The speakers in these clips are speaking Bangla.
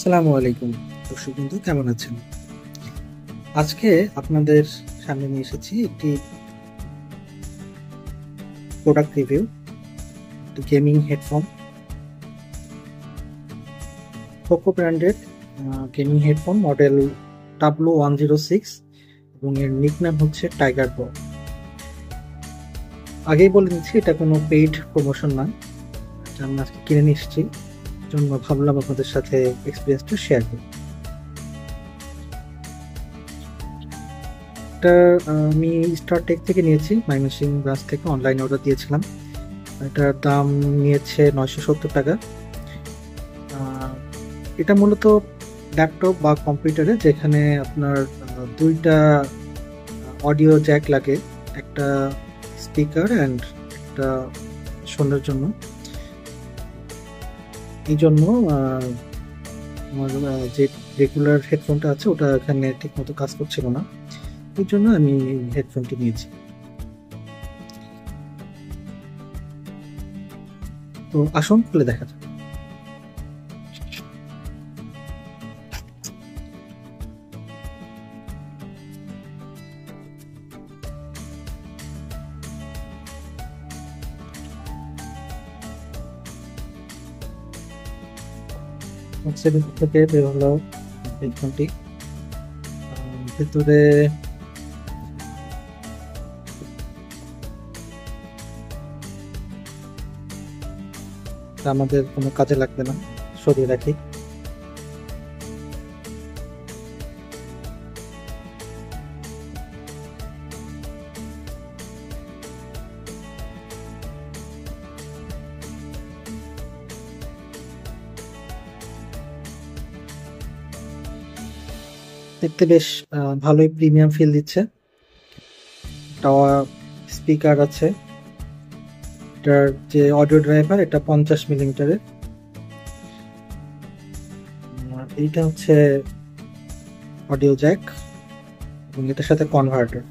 আসসালামু আলাইকুম দর্শক বন্ধু, কেমন আছেন? আজকে আপনাদের সামনে নিয়ে এসেছি একটি product review, gaming headphone, Poco branded gaming headphone model W106 এবং এর নিকনেম হচ্ছে টাইগার প্রো। আগেই বলে দিচ্ছি, এটা কোনো পেইড প্রমোশন না, এটা আমি আজকে কিনে নিয়ে এসেছি, জন্য ভাবলাম আপনাদের সাথে এক্সপিরিয়েন্সটা শেয়ার করি। এটা আমি স্টার টেক থেকে নিয়েছি, ময়মনসিংহ ব্রাঞ্চ থেকে অনলাইনে অর্ডার দিয়েছিলাম। এটার দাম নিয়েছে 970 টাকা। এটা মূলত ল্যাপটপ বা কম্পিউটারে যেখানে আপনার দুইটা অডিও জ্যাক লাগে, একটা স্পিকার অ্যান্ড একটা শোনার জন্য। এই জন্য আমার যে রেগুলার হেডফোনটা আছে ওটা এখানে ঠিক মতো কাজ করছিল না, এই জন্য আমি হেডফোনটি নিয়েছি। তো আসুন খুলে দেখা যাক। ভিতর থেকে বের হলো হেডফোনটি। ভেতরে আমাদের কোনো কাজে লাগবে না, সরিয়ে রাখি। দেখতে বেশ ভালোই প্রিমিয়াম ফিল দিচ্ছে। স্পিকার আছে, এটার যে অডিও ড্রাইভার এটা 50 মিলিমিটারের। এইটা হচ্ছে অডিও জ্যাক এবং এটার সাথে কনভার্টার।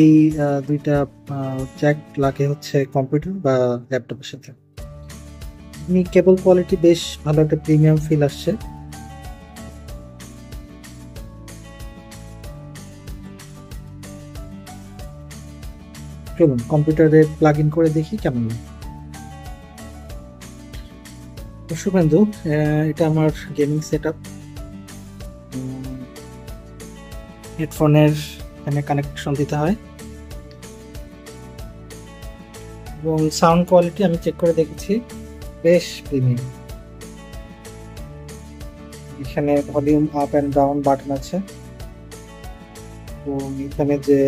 এই দুইটা জ্যাক লাগে হচ্ছে কম্পিউটার বা ল্যাপটপের সাথে। কেবল কোয়ালিটি বেশ ভালো, একটা প্রিমিয়াম ফিল আসছে। চলুন কম্পিউটারে প্লাগ ইন করে দেখি কেমন লাগে। দর্শক বন্ধু, এটা আমার গেমিং সেট আপ। হেডফোনের এখানে কানেকশন দিতে হয় এবং সাউন্ড কোয়ালিটি আমি চেক করে দেখেছি, বেশ প্রিমিয়াম। এখানে volume up and down button আছে এবং এখানে যে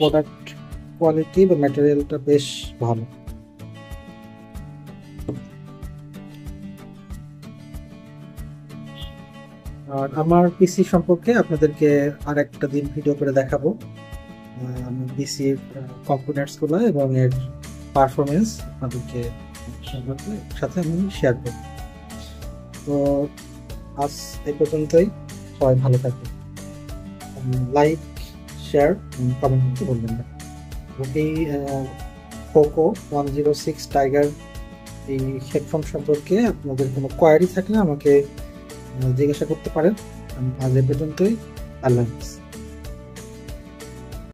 প্রোডাক্ট কোয়ালিটি বা ম্যাটেরিয়ালটা বেশ ভালো। আর আমার পিসি সম্পর্কে আপনাদেরকে আর একটা দিন ভিডিও করে দেখাবো, আমি পিসির কম্পোনেন্টস গুলো এবং এর পারফরমেন্স আপনাদেরকে সাথে আমি শেয়ার করব। তো আজ এই পর্যন্তই, সবাই ভালো থাকবেন, লাইক শেয়ার কমেন্ট করতে বলবেন না। এই পোকো 106 টাইগার এই হেডফোন সম্পর্কে আপনাদের কোনো কোয়ারি থাকলে আমাকে জিজ্ঞাসা করতে পারেন। আজ এ পর্যন্তই, আল্লাহ হাফেজ।